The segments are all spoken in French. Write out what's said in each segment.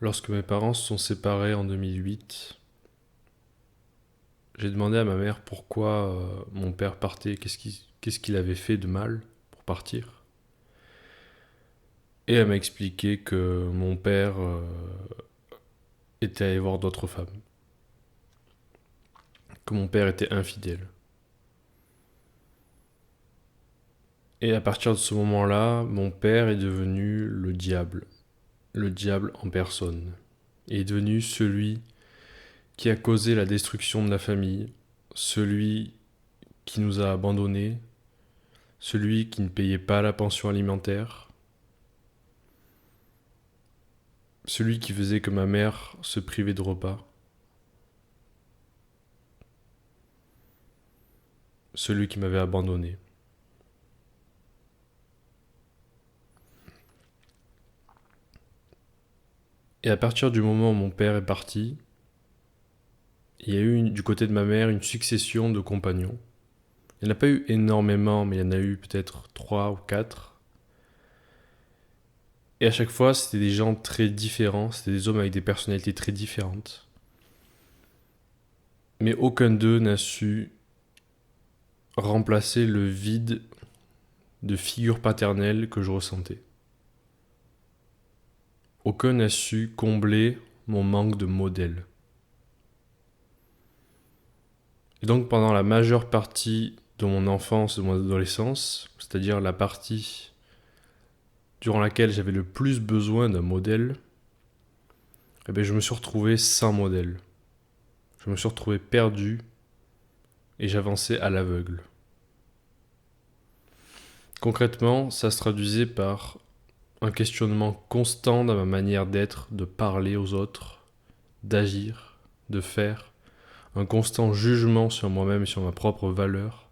Lorsque mes parents se sont séparés en 2008, j'ai demandé à ma mère pourquoi mon père partait, qu'est-ce qu'il avait fait de mal pour partir. Et elle m'a expliqué que mon père était allé voir d'autres femmes, que mon père était infidèle. Et à partir de ce moment-là, mon père est devenu le diable en personne. Il est devenu celui qui a causé la destruction de la famille, celui qui nous a abandonnés, celui qui ne payait pas la pension alimentaire, celui qui faisait que ma mère se privait de repas, celui qui m'avait abandonné. Et à partir du moment où mon père est parti, il y a eu du côté de ma mère une succession de compagnons. Il n'y en a pas eu énormément, mais il y en a eu peut-être 3 ou 4. Et à chaque fois, c'était des gens très différents, c'était des hommes avec des personnalités très différentes. Mais aucun d'eux n'a su remplacer le vide de figure paternelle que je ressentais. Aucun n'a su combler mon manque de modèle. Et donc pendant la majeure partie de mon enfance, de mon adolescence, c'est-à-dire la partie durant laquelle j'avais le plus besoin d'un modèle, eh bien, je me suis retrouvé sans modèle. Je me suis retrouvé perdu et j'avançais à l'aveugle. Concrètement, ça se traduisait par un questionnement constant dans ma manière d'être, de parler aux autres, d'agir, de faire, un constant jugement sur moi-même et sur ma propre valeur,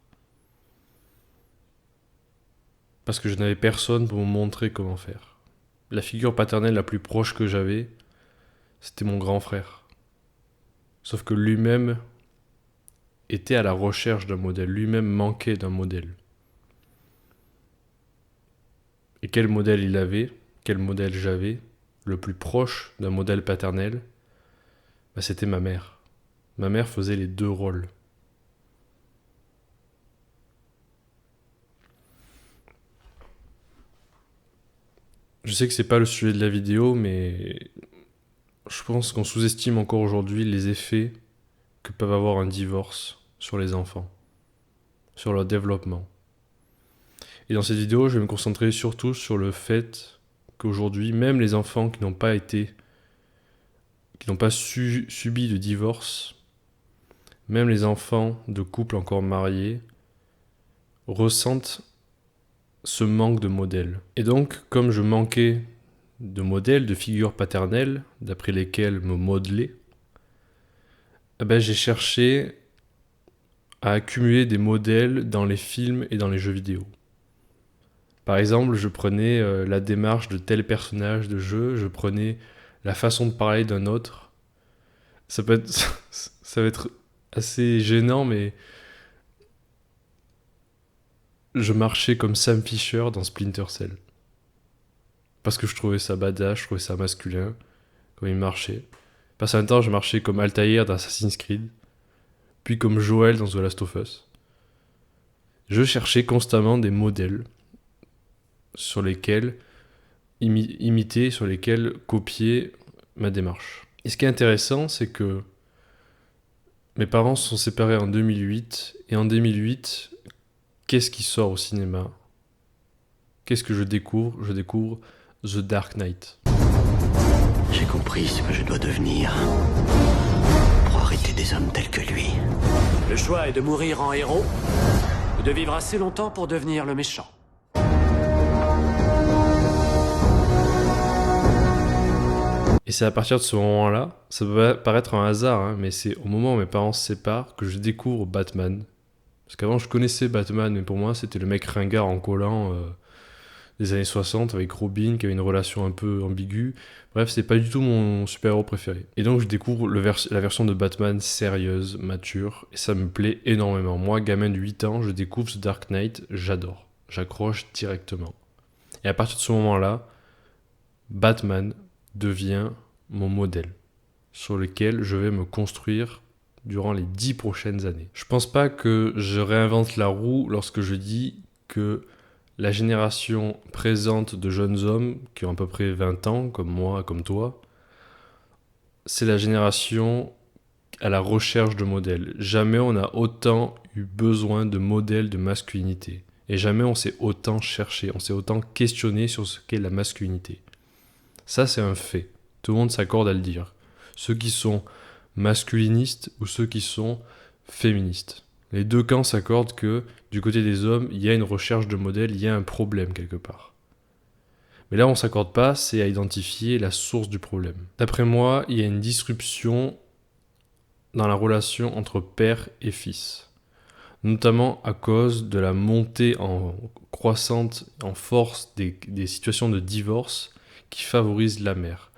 parce que je n'avais personne pour me montrer comment faire. La figure paternelle la plus proche que j'avais, c'était mon grand frère. Sauf que lui-même était à la recherche d'un modèle, lui-même manquait d'un modèle. Et quel modèle il avait, quel modèle j'avais, le plus proche d'un modèle paternel, c'était ma mère. Ma mère faisait les deux rôles. Je sais que c'est pas le sujet de la vidéo, mais je pense qu'on sous-estime encore aujourd'hui les effets que peuvent avoir un divorce sur les enfants, sur leur développement. Et dans cette vidéo, je vais me concentrer surtout sur le fait qu'aujourd'hui, même les enfants qui n'ont pas subi de divorce, même les enfants de couples encore mariés, ressentent ce manque de modèle. Et donc, comme je manquais de modèles, de figures paternelles, d'après lesquelles me modeler, j'ai cherché à accumuler des modèles dans les films et dans les jeux vidéo. Par exemple, je prenais la démarche de tel personnage de jeu, je prenais la façon de parler d'un autre. Ça va être assez gênant, mais je marchais comme Sam Fisher dans Splinter Cell. Parce que je trouvais ça badass, je trouvais ça masculin, comme il marchait. Parce qu'en même temps, je marchais comme Altair dans Assassin's Creed, puis comme Joel dans The Last of Us. Je cherchais constamment des modèles sur lesquels imiter, sur lesquels copier ma démarche. Et ce qui est intéressant, c'est que mes parents se sont séparés en 2008, et en 2008, qu'est-ce qui sort au cinéma ? Qu'est-ce que je découvre ? Je découvre The Dark Knight. J'ai compris ce que je dois devenir pour arrêter des hommes tels que lui. Le choix est de mourir en héros ou de vivre assez longtemps pour devenir le méchant. Et c'est à partir de ce moment-là, ça peut paraître un hasard, mais c'est au moment où mes parents se séparent que je découvre Batman. Parce qu'avant, je connaissais Batman, mais pour moi, c'était le mec ringard en collant des années 60 avec Robin, qui avait une relation un peu ambiguë. Bref, c'est pas du tout mon super-héros préféré. Et donc, je découvre la version de Batman sérieuse, mature, et ça me plaît énormément. Moi, gamin de 8 ans, je découvre ce Dark Knight, j'adore. J'accroche directement. Et à partir de ce moment-là, Batman devient mon modèle sur lequel je vais me construire durant les 10 prochaines années. Je pense pas que je réinvente la roue lorsque je dis que la génération présente de jeunes hommes qui ont à peu près 20 ans, comme moi, comme toi, c'est la génération à la recherche de modèles. Jamais on a autant eu besoin de modèles de masculinité. Et jamais on s'est autant cherché, on s'est autant questionné sur ce qu'est la masculinité. Ça, c'est un fait. Tout le monde s'accorde à le dire. Ceux qui sont masculinistes ou ceux qui sont féministes. Les deux camps s'accordent que du côté des hommes, il y a une recherche de modèles, il y a un problème quelque part. Mais là, on ne s'accorde pas, c'est à identifier la source du problème. D'après moi, il y a une disruption dans la relation entre père et fils, notamment à cause de la montée en croissante, en force des situations de divorce qui favorisent la mère.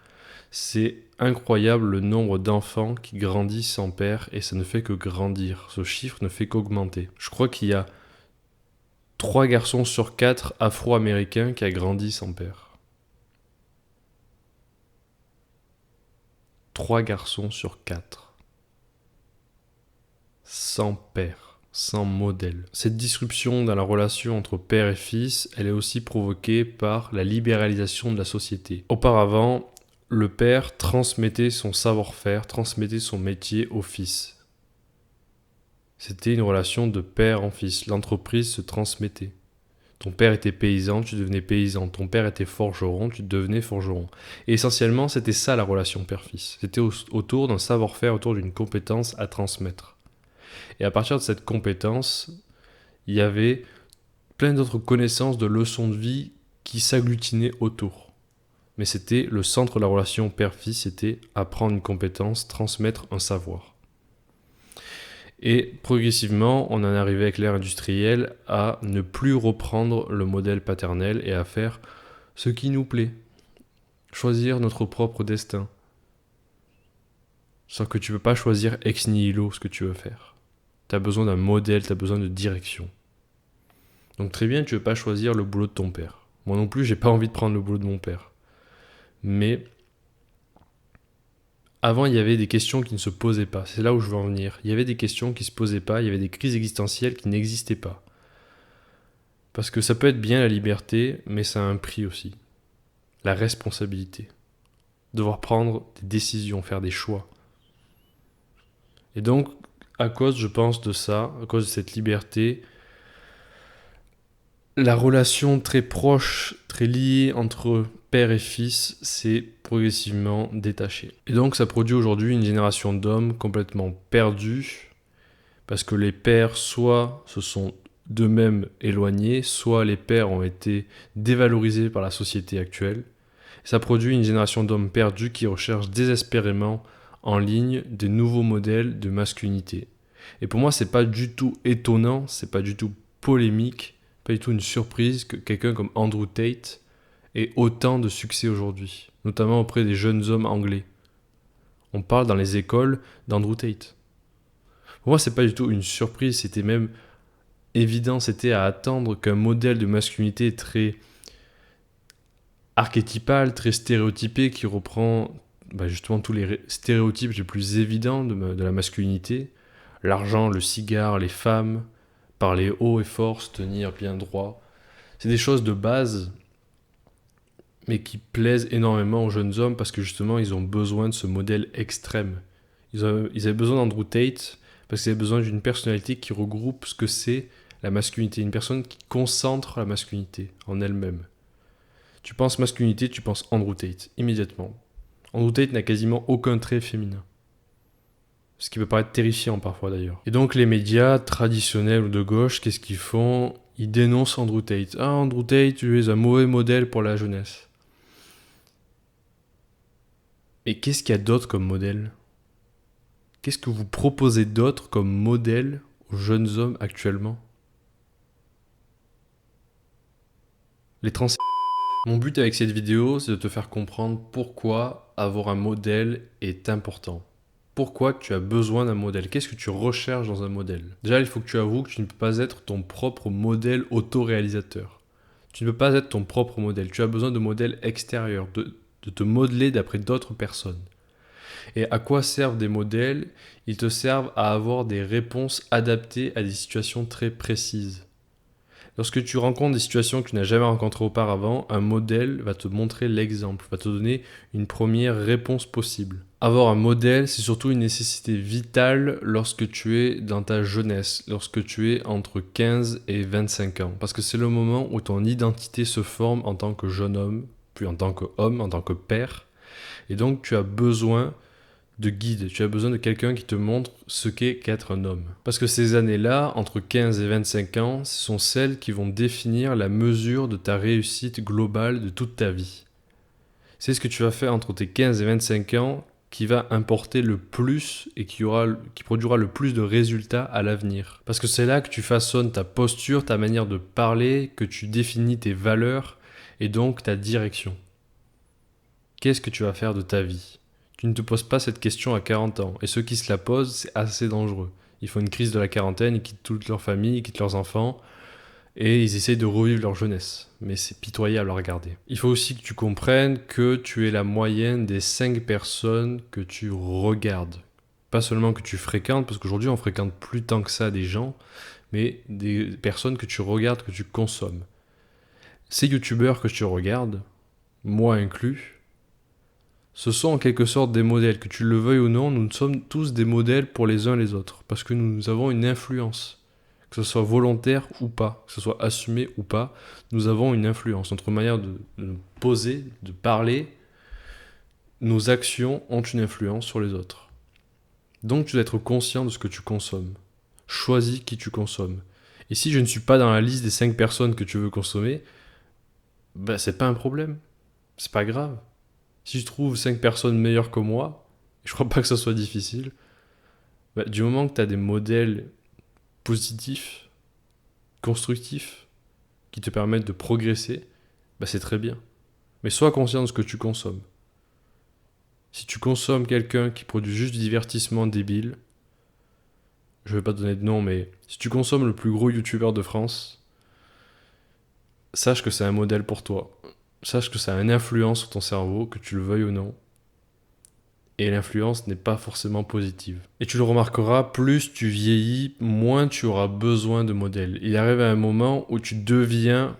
C'est incroyable le nombre d'enfants qui grandissent sans père et ça ne fait que grandir. Ce chiffre ne fait qu'augmenter. Je crois qu'il y a 3 garçons sur 4 afro-américains qui a grandi sans père. 3 garçons sur 4. Sans père, sans modèle. Cette disruption dans la relation entre père et fils, elle est aussi provoquée par la libéralisation de la société. Auparavant, le père transmettait son savoir-faire, transmettait son métier au fils. C'était une relation de père en fils. L'entreprise se transmettait. Ton père était paysan, tu devenais paysan. Ton père était forgeron, tu devenais forgeron. Et essentiellement, c'était ça la relation père-fils. C'était autour d'un savoir-faire, autour d'une compétence à transmettre. Et à partir de cette compétence, il y avait plein d'autres connaissances, de leçons de vie qui s'agglutinaient autour. Mais c'était le centre de la relation père-fils, c'était apprendre une compétence, transmettre un savoir. Et progressivement, on en est arrivé avec l'ère industrielle à ne plus reprendre le modèle paternel et à faire ce qui nous plaît. Choisir notre propre destin. Sans que tu ne peux pas choisir ex nihilo ce que tu veux faire. Tu as besoin d'un modèle, tu as besoin de direction. Donc très bien, tu ne veux pas choisir le boulot de ton père. Moi non plus, j'ai pas envie de prendre le boulot de mon père. Mais avant, il y avait des questions qui ne se posaient pas. C'est là où je veux en venir. Il y avait des questions qui ne se posaient pas, il y avait des crises existentielles qui n'existaient pas. Parce que ça peut être bien la liberté, mais ça a un prix aussi. La responsabilité. Devoir prendre des décisions, faire des choix. Et donc, à cause, je pense, de ça, à cause de cette liberté, la relation très proche, très liée entre père et fils s'est progressivement détachée. Et donc ça produit aujourd'hui une génération d'hommes complètement perdus, parce que les pères soit se sont d'eux-mêmes éloignés, soit les pères ont été dévalorisés par la société actuelle. Ça produit une génération d'hommes perdus qui recherchent désespérément en ligne des nouveaux modèles de masculinité. Et pour moi, c'est pas du tout étonnant, c'est pas du tout polémique, pas du tout une surprise que quelqu'un comme Andrew Tate ait autant de succès aujourd'hui, notamment auprès des jeunes hommes anglais. On parle dans les écoles d'Andrew Tate. Pour moi, c'est pas du tout une surprise, c'était même évident, c'était à attendre qu'un modèle de masculinité très archétypal, très stéréotypé, qui reprend justement tous les stéréotypes les plus évidents de la masculinité, l'argent, le cigare, les femmes, parler haut et fort, se tenir bien droit. C'est des choses de base, mais qui plaisent énormément aux jeunes hommes parce que justement, ils ont besoin de ce modèle extrême. Ils avaient besoin d'Andrew Tate parce qu'ils avaient besoin d'une personnalité qui regroupe ce que c'est la masculinité. Une personne qui concentre la masculinité en elle-même. Tu penses masculinité, tu penses Andrew Tate, immédiatement. Andrew Tate n'a quasiment aucun trait féminin. Ce qui peut paraître terrifiant parfois d'ailleurs. Et donc les médias traditionnels ou de gauche, qu'est-ce qu'ils font ? Ils dénoncent Andrew Tate. Ah, Andrew Tate, tu es un mauvais modèle pour la jeunesse. Et qu'est-ce qu'il y a d'autre comme modèle ? Qu'est-ce que vous proposez d'autre comme modèle aux jeunes hommes actuellement ? Les trans... Mon but avec cette vidéo, c'est de te faire comprendre pourquoi avoir un modèle est important. Pourquoi tu as besoin d'un modèle ? Qu'est-ce que tu recherches dans un modèle ? Déjà, il faut que tu avoues que tu ne peux pas être ton propre modèle autoréalisateur. Tu ne peux pas être ton propre modèle. Tu as besoin de modèles extérieurs, de te modeler d'après d'autres personnes. Et à quoi servent des modèles? Ils te servent à avoir des réponses adaptées à des situations très précises. Lorsque tu rencontres des situations que tu n'as jamais rencontrées auparavant, un modèle va te montrer l'exemple, va te donner une première réponse possible. Avoir un modèle, c'est surtout une nécessité vitale lorsque tu es dans ta jeunesse, lorsque tu es entre 15 et 25 ans. Parce que c'est le moment où ton identité se forme en tant que jeune homme, puis en tant qu'homme, en tant que père. Et donc tu as besoin de guide, tu as besoin de quelqu'un qui te montre ce qu'est qu'être un homme. Parce que ces années-là, entre 15 et 25 ans, ce sont celles qui vont définir la mesure de ta réussite globale de toute ta vie. C'est ce que tu vas faire entre tes 15 et 25 ans qui va importer le plus et qui produira le plus de résultats à l'avenir. Parce que c'est là que tu façonnes ta posture, ta manière de parler, que tu définis tes valeurs et donc ta direction. Qu'est-ce que tu vas faire de ta vie ? Tu ne te poses pas cette question à 40 ans. Et ceux qui se la posent, c'est assez dangereux. Ils font une crise de la quarantaine, ils quittent toute leur famille, ils quittent leurs enfants, et ils essayent de revivre leur jeunesse. Mais c'est pitoyable à regarder. Il faut aussi que tu comprennes que tu es la moyenne des 5 personnes que tu regardes. Pas seulement que tu fréquentes, parce qu'aujourd'hui on fréquente plus tant que ça des gens, mais des personnes que tu regardes, que tu consommes. Ces youtubeurs que tu regardes, moi inclus, ce sont en quelque sorte des modèles, que tu le veuilles ou non, nous sommes tous des modèles pour les uns les autres, parce que nous avons une influence, que ce soit volontaire ou pas, que ce soit assumé ou pas, nous avons une influence. Notre manière de nous poser, de parler, nos actions ont une influence sur les autres. Donc tu dois être conscient de ce que tu consommes. Choisis qui tu consommes. Et si je ne suis pas dans la liste des 5 personnes que tu veux consommer, ben c'est pas un problème, c'est pas grave. Si je trouve 5 personnes meilleures que moi, et je crois pas que ça soit difficile, bah, du moment que tu as des modèles positifs, constructifs, qui te permettent de progresser, bah, c'est très bien. Mais sois conscient de ce que tu consommes. Si tu consommes quelqu'un qui produit juste du divertissement débile, je vais pas te donner de nom, mais si tu consommes le plus gros youtubeur de France, sache que c'est un modèle pour toi. Sache que ça a une influence sur ton cerveau, que tu le veuilles ou non. Et l'influence n'est pas forcément positive. Et tu le remarqueras, plus tu vieillis, moins tu auras besoin de modèles. Il arrive à un moment où tu deviens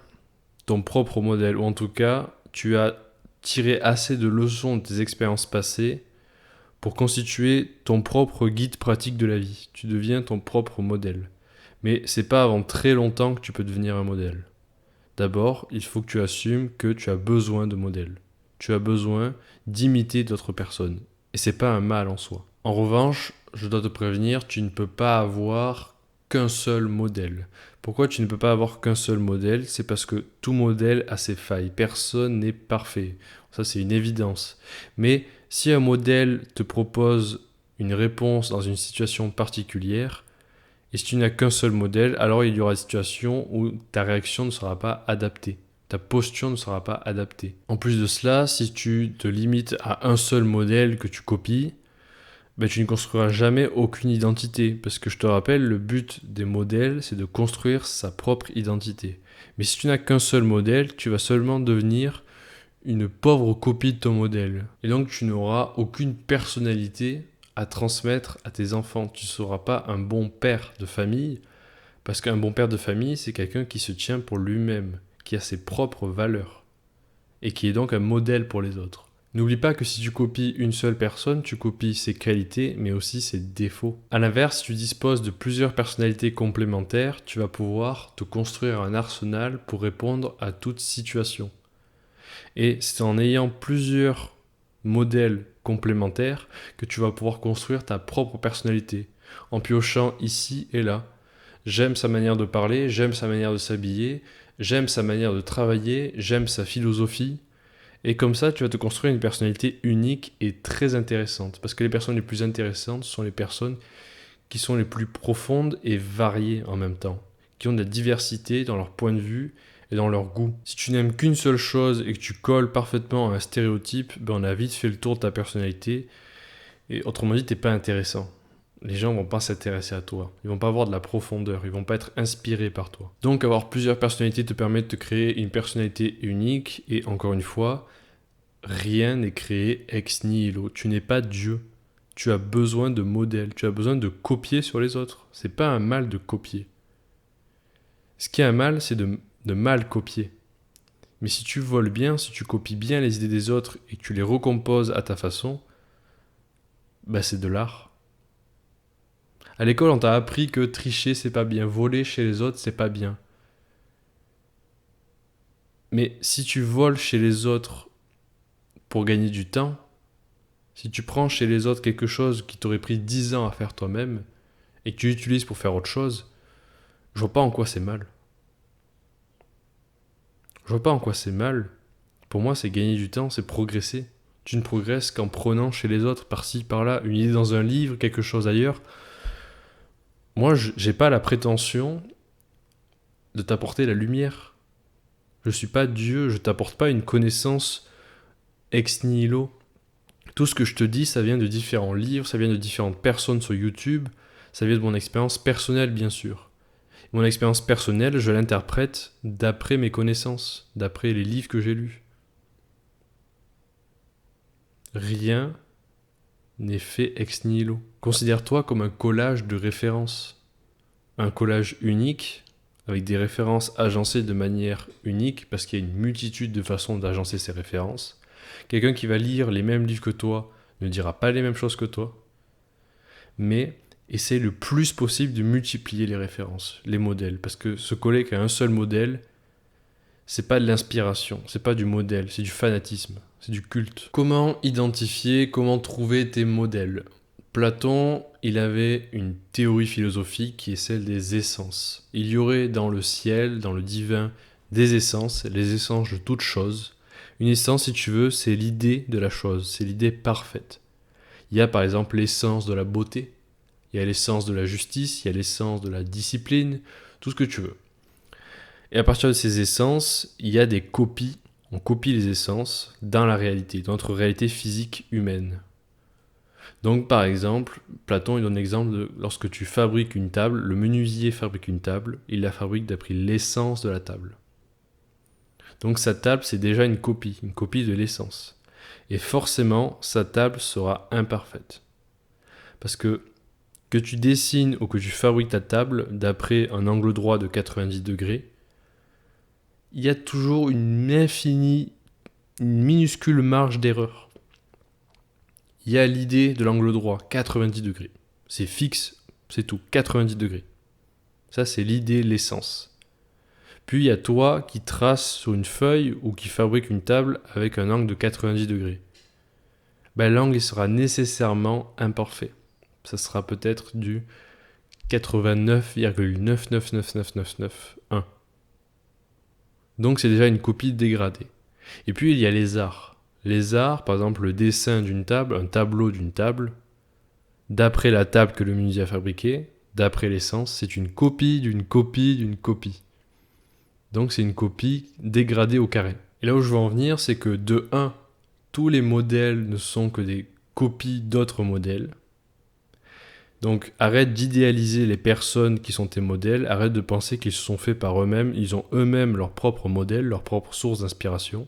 ton propre modèle, ou en tout cas, tu as tiré assez de leçons de tes expériences passées pour constituer ton propre guide pratique de la vie. Tu deviens ton propre modèle. Mais c'est pas avant très longtemps que tu peux devenir un modèle. D'abord, il faut que tu assumes que tu as besoin de modèles. Tu as besoin d'imiter d'autres personnes. Et c'est pas un mal en soi. En revanche, je dois te prévenir, tu ne peux pas avoir qu'un seul modèle. Pourquoi tu ne peux pas avoir qu'un seul modèle? C'est parce que tout modèle a ses failles. Personne n'est parfait. Ça, c'est une évidence. Mais si un modèle te propose une réponse dans une situation particulière, et si tu n'as qu'un seul modèle, alors il y aura des situations où ta réaction ne sera pas adaptée. Ta posture ne sera pas adaptée. En plus de cela, si tu te limites à un seul modèle que tu copies, ben tu ne construiras jamais aucune identité. Parce que je te rappelle, le but des modèles, c'est de construire sa propre identité. Mais si tu n'as qu'un seul modèle, tu vas seulement devenir une pauvre copie de ton modèle. Et donc tu n'auras aucune personnalité à transmettre à tes enfants. Tu ne seras pas un bon père de famille, parce qu'un bon père de famille, c'est quelqu'un qui se tient pour lui-même, qui a ses propres valeurs, et qui est donc un modèle pour les autres. N'oublie pas que si tu copies une seule personne, tu copies ses qualités, mais aussi ses défauts. A l'inverse, si tu disposes de plusieurs personnalités complémentaires, tu vas pouvoir te construire un arsenal pour répondre à toute situation. Et c'est en ayant plusieurs modèles complémentaires que tu vas pouvoir construire ta propre personnalité, en piochant ici et là. J'aime sa manière de parler, j'aime sa manière de s'habiller, j'aime sa manière de travailler, j'aime sa philosophie. Et comme ça, tu vas te construire une personnalité unique et très intéressante. Parce que les personnes les plus intéressantes sont les personnes qui sont les plus profondes et variées en même temps, qui ont de la diversité dans leur point de vue et dans leur goût. Si tu n'aimes qu'une seule chose et que tu colles parfaitement à un stéréotype, ben on a vite fait le tour de ta personnalité. Et autrement dit, t'es pas intéressant. Les gens vont pas s'intéresser à toi. Ils vont pas avoir de la profondeur. Ils vont pas être inspirés par toi. Donc avoir plusieurs personnalités te permet de te créer une personnalité unique. Et encore une fois, rien n'est créé ex nihilo. Tu n'es pas Dieu. Tu as besoin de modèles. Tu as besoin de copier sur les autres. C'est pas un mal de copier. Ce qui est un mal, c'est de mal copier. Mais si tu voles bien, si tu copies bien les idées des autres et que tu les recomposes à ta façon, bah c'est de l'art. À l'école, on t'a appris que tricher, c'est pas bien. Voler chez les autres, c'est pas bien. Mais si tu voles chez les autres pour gagner du temps, si tu prends chez les autres quelque chose qui t'aurait pris 10 ans à faire toi-même et que tu l'utilises pour faire autre chose, je vois pas en quoi c'est mal. Je vois pas en quoi c'est mal. Pour moi, c'est gagner du temps, c'est progresser. Tu ne progresses qu'en prenant chez les autres, par-ci, par-là, une idée dans un livre, quelque chose ailleurs. Moi, j'ai pas la prétention de t'apporter la lumière. Je suis pas Dieu, je t'apporte pas une connaissance ex nihilo. Tout ce que je te dis, ça vient de différents livres, ça vient de différentes personnes sur YouTube, ça vient de mon expérience personnelle, bien sûr. Mon expérience personnelle, je l'interprète d'après mes connaissances, d'après les livres que j'ai lus. Rien n'est fait ex nihilo. Considère-toi comme un collage de références. Un collage unique, avec des références agencées de manière unique, parce qu'il y a une multitude de façons d'agencer ces références. Quelqu'un qui va lire les mêmes livres que toi ne dira pas les mêmes choses que toi, mais essaye le plus possible de multiplier les références, les modèles, parce que se coller qu'à un seul modèle, c'est pas de l'inspiration, c'est pas du modèle, c'est du fanatisme, c'est du culte. Comment identifier, comment trouver tes modèles ? Platon, il avait une théorie philosophique qui est celle des essences. Il y aurait dans le ciel, dans le divin, des essences, les essences de toute chose. Une essence, si tu veux, c'est l'idée de la chose, c'est l'idée parfaite. Il y a par exemple l'essence de la beauté, il y a l'essence de la justice, il y a l'essence de la discipline, tout ce que tu veux. Et à partir de ces essences, il y a des copies, on copie les essences dans la réalité, dans notre réalité physique humaine. Donc par exemple, Platon il donne l'exemple de lorsque tu fabriques une table, le menuisier fabrique une table, il la fabrique d'après l'essence de la table. Donc sa table c'est déjà une copie de l'essence. Et forcément, sa table sera imparfaite. Parce que tu dessines ou que tu fabriques ta table d'après un angle droit de 90 degrés, il y a toujours une minuscule marge d'erreur. Il y a l'idée de l'angle droit, 90 degrés. C'est fixe, c'est tout, 90 degrés. Ça, c'est l'idée, l'essence. Puis, il y a toi qui trace sur une feuille ou qui fabrique une table avec un angle de 90 degrés. L'angle, il sera nécessairement imparfait. Ça sera peut-être du 89,999991. Donc, c'est déjà une copie dégradée. Et puis, il y a les arts. Les arts, par exemple, le dessin d'une table, un tableau d'une table, d'après la table que le menuisier a fabriquée, d'après l'essence, c'est une copie d'une copie d'une copie. Donc c'est une copie dégradée au carré. Et là où je veux en venir, c'est que de 1, tous les modèles ne sont que des copies d'autres modèles. Donc arrête d'idéaliser les personnes qui sont tes modèles, arrête de penser qu'ils se sont faits par eux-mêmes, ils ont eux-mêmes leur propre modèle, leur propre source d'inspiration.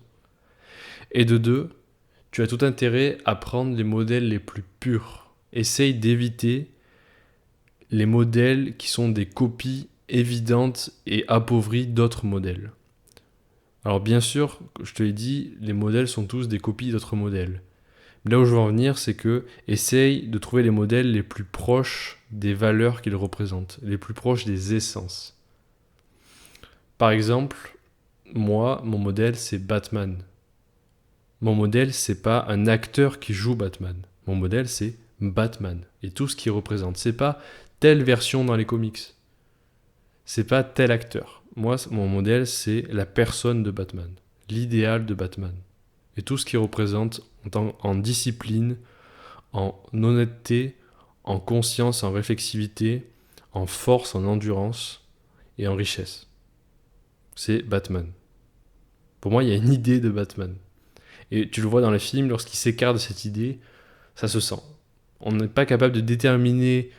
Et de 2, tu as tout intérêt à prendre les modèles les plus purs. Essaye d'éviter les modèles qui sont des copies évidentes et appauvries d'autres modèles. Alors bien sûr, je te l'ai dit, les modèles sont tous des copies d'autres modèles. Mais là où je veux en venir, c'est que essaye de trouver les modèles les plus proches des valeurs qu'ils représentent, les plus proches des essences. Par exemple, moi, mon modèle, c'est Batman. Mon modèle, c'est pas un acteur qui joue Batman. Mon modèle, c'est Batman. Et tout ce qu'il représente. C'est pas telle version dans les comics. C'est pas tel acteur. Moi, mon modèle, c'est la personne de Batman. L'idéal de Batman. Et tout ce qu'il représente en discipline, en honnêteté, en conscience, en réflexivité, en force, en endurance et en richesse. C'est Batman. Pour moi, il y a une idée de Batman. Et tu le vois dans les films, lorsqu'il s'écarte de cette idée, ça se sent. On n'est pas capable de déterminer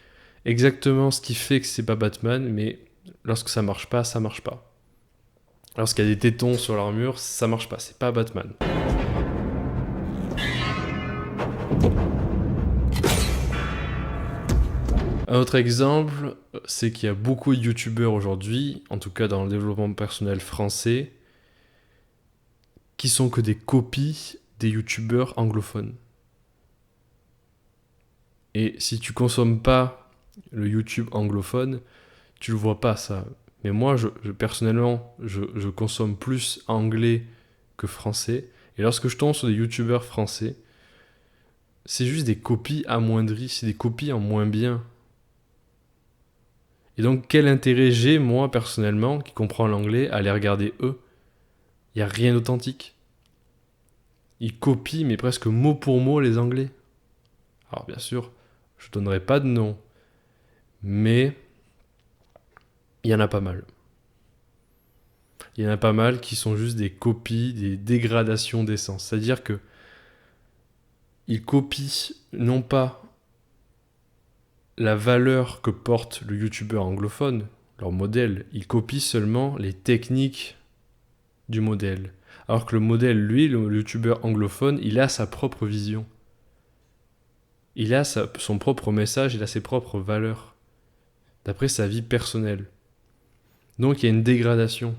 exactement ce qui fait que c'est pas Batman, mais lorsque ça marche pas, ça marche pas. Lorsqu'il y a des tétons sur l'armure, ça marche pas, c'est pas Batman. Un autre exemple, c'est qu'il y a beaucoup de youtubeurs aujourd'hui, en tout cas dans le développement personnel français, qui sont que des copies des youtubeurs anglophones. Et si tu consommes pas le YouTube anglophone, tu le vois pas ça. Mais moi, personnellement, je consomme plus anglais que français. Et lorsque je tombe sur des youtubeurs français, c'est juste des copies amoindries, c'est des copies en moins bien. Et donc, quel intérêt j'ai, moi, personnellement, qui comprends l'anglais, à les regarder eux? Il n'y a rien d'authentique. Ils copient, mais presque mot pour mot, les anglais. Alors, bien sûr, je ne donnerai pas de nom, mais il y en a pas mal. Il y en a pas mal qui sont juste des copies, des dégradations d'essence. C'est-à-dire que ils copient non pas la valeur que porte le youtubeur anglophone, leur modèle, ils copient seulement les techniques du modèle. Alors que le modèle, lui, le youtubeur anglophone, il a sa propre vision. Il a son propre message, il a ses propres valeurs, d'après sa vie personnelle. Donc il y a une dégradation.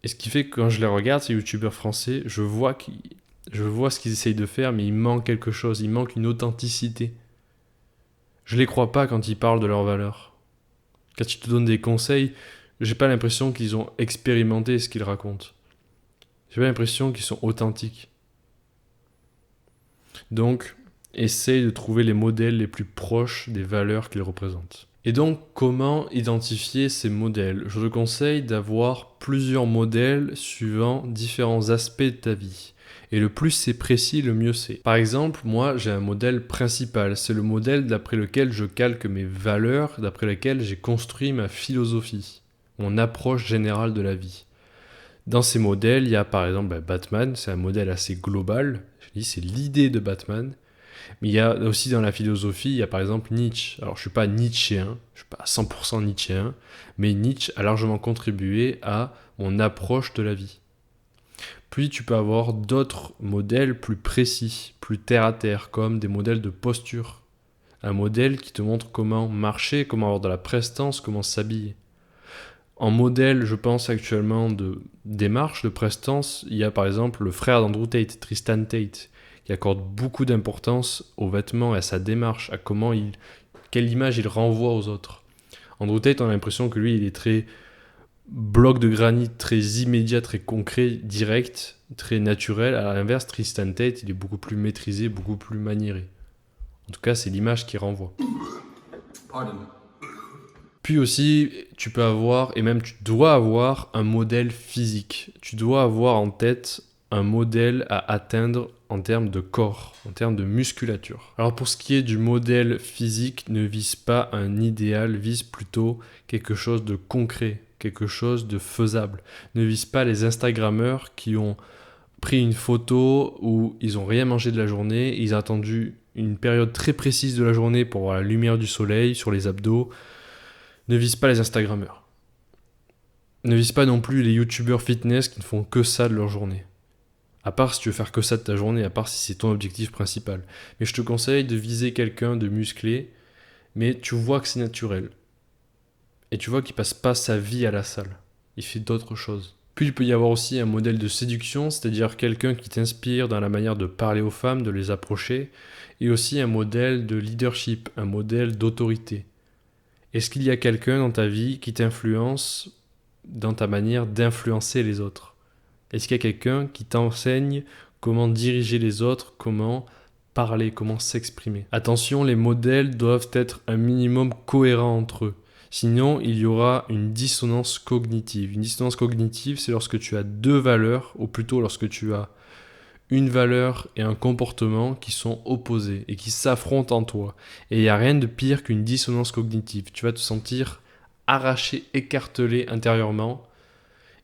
Et ce qui fait que quand je les regarde, ces youtubeurs français, je vois ce qu'ils essayent de faire, mais il manque quelque chose, il manque une authenticité. Je les crois pas quand ils parlent de leurs valeurs. Quand ils te donnent des conseils, j'ai pas l'impression qu'ils ont expérimenté ce qu'ils racontent. J'ai pas l'impression qu'ils sont authentiques. Donc, essaye de trouver les modèles les plus proches des valeurs qu'ils représentent. Et donc, comment identifier ces modèles? Je te conseille d'avoir plusieurs modèles suivant différents aspects de ta vie. Et le plus c'est précis, le mieux c'est. Par exemple, moi, j'ai un modèle principal. C'est le modèle d'après lequel je calque mes valeurs, d'après lequel j'ai construit ma philosophie, mon approche générale de la vie. Dans ces modèles, il y a par exemple Batman, c'est un modèle assez global. Je dis, c'est l'idée de Batman. Mais il y a aussi dans la philosophie, il y a par exemple Nietzsche. Alors je ne suis pas nietzschéen, je ne suis pas 100% nietzschéen, mais Nietzsche a largement contribué à mon approche de la vie. Puis tu peux avoir d'autres modèles plus précis, plus terre à terre, comme des modèles de posture. Un modèle qui te montre comment marcher, comment avoir de la prestance, comment s'habiller. En modèle, je pense actuellement de démarche, de prestance, il y a par exemple le frère d'Andrew Tate, Tristan Tate, qui accorde beaucoup d'importance aux vêtements et à sa démarche, à quelle image il renvoie aux autres. Andrew Tate, on a l'impression que lui, il est très bloc de granit, très immédiat, très concret, direct, très naturel. À l'inverse, Tristan Tate, il est beaucoup plus maîtrisé, beaucoup plus maniéré. En tout cas, c'est l'image qu'il renvoie. Pardon. Puis aussi, tu peux avoir, et même tu dois avoir, un modèle physique. Tu dois avoir en tête un modèle à atteindre en termes de corps, en termes de musculature. Alors pour ce qui est du modèle physique, ne vise pas un idéal, vise plutôt quelque chose de concret, quelque chose de faisable. Ne vise pas les Instagrammeurs qui ont pris une photo où ils n'ont rien mangé de la journée, ils ont attendu une période très précise de la journée pour voir la lumière du soleil sur les abdos. Ne vise pas les Instagrammeurs. Ne vise pas non plus les youtubeurs fitness qui ne font que ça de leur journée. À part si tu veux faire que ça de ta journée, à part si c'est ton objectif principal. Mais je te conseille de viser quelqu'un de musclé, mais tu vois que c'est naturel. Et tu vois qu'il passe pas sa vie à la salle. Il fait d'autres choses. Puis il peut y avoir aussi un modèle de séduction, c'est-à-dire quelqu'un qui t'inspire dans la manière de parler aux femmes, de les approcher, et aussi un modèle de leadership, un modèle d'autorité. Est-ce qu'il y a quelqu'un dans ta vie qui t'influence dans ta manière d'influencer les autres ? Est-ce qu'il y a quelqu'un qui t'enseigne comment diriger les autres, comment parler, comment s'exprimer ? Attention, les modèles doivent être un minimum cohérents entre eux. Sinon, il y aura une dissonance cognitive. Une dissonance cognitive, c'est lorsque tu as deux valeurs, ou plutôt lorsque tu as une valeur et un comportement qui sont opposés et qui s'affrontent en toi. Et il n'y a rien de pire qu'une dissonance cognitive. Tu vas te sentir arraché, écartelé intérieurement.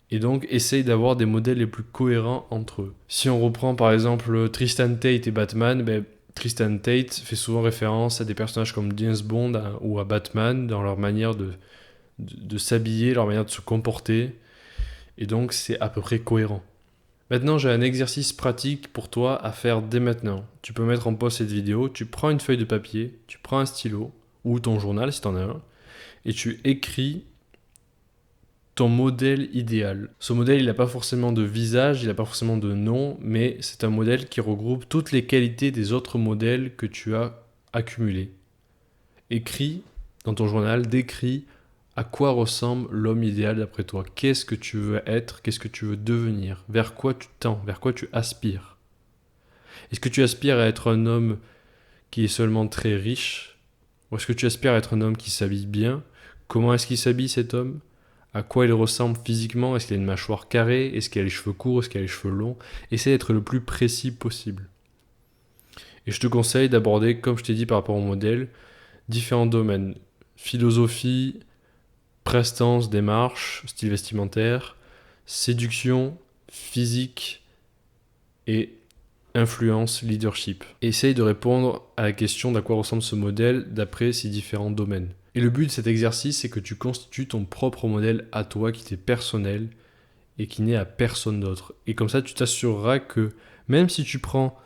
Et donc, essaye d'avoir des modèles les plus cohérents entre eux. Si on reprend par exemple Tristan Tate et Batman, Tristan Tate fait souvent référence à des personnages comme James Bond ou à Batman dans leur manière de s'habiller, leur manière de se comporter. Et donc, c'est à peu près cohérent. Maintenant, j'ai un exercice pratique pour toi à faire dès maintenant. Tu peux mettre en pause cette vidéo, tu prends une feuille de papier, tu prends un stylo ou ton journal si tu en as un, et tu écris ton modèle idéal. Ce modèle, il n'a pas forcément de visage, il n'a pas forcément de nom, mais c'est un modèle qui regroupe toutes les qualités des autres modèles que tu as accumulés. Écris dans ton journal, décris à quoi ressemble l'homme idéal d'après toi. Qu'est-ce que tu veux être, qu'est-ce que tu veux devenir, vers quoi tu tends, vers quoi tu aspires. Est-ce que tu aspires à être un homme qui est seulement très riche, ou est-ce que tu aspires à être un homme qui s'habille bien? Comment est-ce qu'il s'habille cet homme? À quoi il ressemble physiquement? Est-ce qu'il a une mâchoire carrée? Est-ce qu'il a les cheveux courts? Est-ce qu'il a les cheveux longs? Essaie d'être le plus précis possible. Et je te conseille d'aborder, comme je t'ai dit par rapport au modèle, différents domaines. Philosophie, prestance, démarche, style vestimentaire, séduction, physique et influence, leadership. Essaye de répondre à la question d'à quoi ressemble ce modèle d'après ces différents domaines. Et le but de cet exercice, c'est que tu constitues ton propre modèle à toi qui t'est personnel et qui n'est à personne d'autre. Et comme ça, tu t'assureras que même si tu prends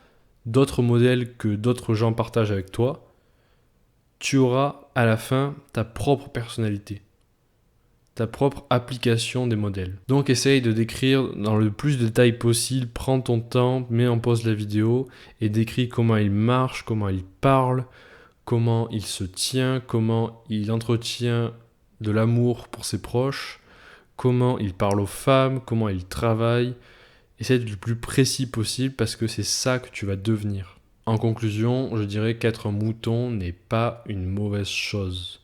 d'autres modèles que d'autres gens partagent avec toi, tu auras à la fin ta propre personnalité, ta propre application des modèles. Donc essaye de décrire dans le plus de détails possible, prends ton temps, mets en pause la vidéo et décris comment il marche, comment il parle, comment il se tient, comment il entretient de l'amour pour ses proches, comment il parle aux femmes, comment il travaille. Essaye d'être le plus précis possible parce que c'est ça que tu vas devenir. En conclusion, je dirais qu'être un mouton n'est pas une mauvaise chose.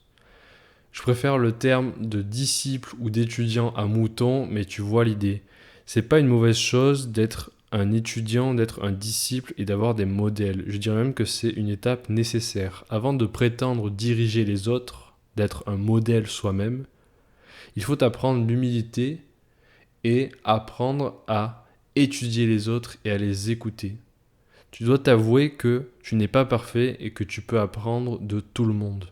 Je préfère le terme de disciple ou d'étudiant à mouton, mais tu vois l'idée. C'est pas une mauvaise chose d'être un étudiant, d'être un disciple et d'avoir des modèles. Je dirais même que c'est une étape nécessaire. Avant de prétendre diriger les autres, d'être un modèle soi-même, il faut apprendre l'humilité et apprendre à étudier les autres et à les écouter. Tu dois t'avouer que tu n'es pas parfait et que tu peux apprendre de tout le monde.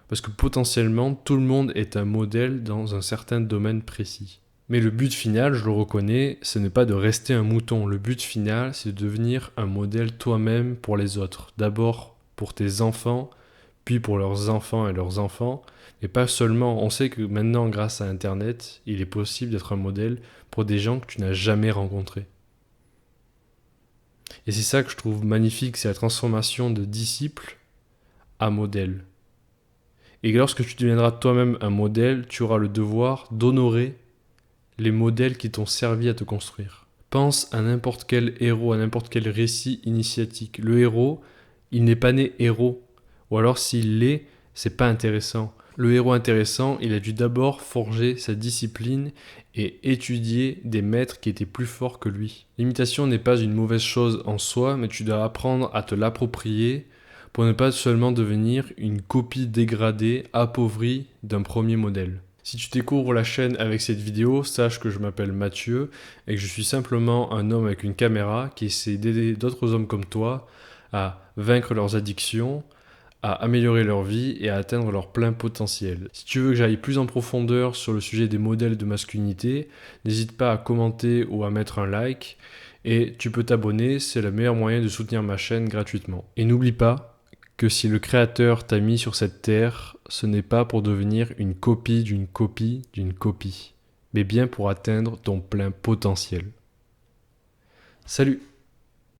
Parce que potentiellement, tout le monde est un modèle dans un certain domaine précis. Mais le but final, je le reconnais, ce n'est pas de rester un mouton. Le but final, c'est de devenir un modèle toi-même pour les autres. D'abord pour tes enfants, puis pour leurs enfants et leurs enfants. Et pas seulement, on sait que maintenant, grâce à Internet, il est possible d'être un modèle pour des gens que tu n'as jamais rencontrés. Et c'est ça que je trouve magnifique, c'est la transformation de disciple à modèle. Et lorsque tu deviendras toi-même un modèle, tu auras le devoir d'honorer les modèles qui t'ont servi à te construire. Pense à n'importe quel héros, à n'importe quel récit initiatique. Le héros, il n'est pas né héros. Ou alors s'il l'est, c'est pas intéressant. Le héros intéressant, il a dû d'abord forger sa discipline et étudier des maîtres qui étaient plus forts que lui. L'imitation n'est pas une mauvaise chose en soi, mais tu dois apprendre à te l'approprier pour ne pas seulement devenir une copie dégradée, appauvrie d'un premier modèle. Si tu découvres la chaîne avec cette vidéo, sache que je m'appelle Mathieu et que je suis simplement un homme avec une caméra qui essaie d'aider d'autres hommes comme toi à vaincre leurs addictions, à améliorer leur vie et à atteindre leur plein potentiel. Si tu veux que j'aille plus en profondeur sur le sujet des modèles de masculinité, n'hésite pas à commenter ou à mettre un like et tu peux t'abonner, c'est le meilleur moyen de soutenir ma chaîne gratuitement. Et n'oublie pas que si le Créateur t'a mis sur cette terre, ce n'est pas pour devenir une copie d'une copie d'une copie, mais bien pour atteindre ton plein potentiel. Salut!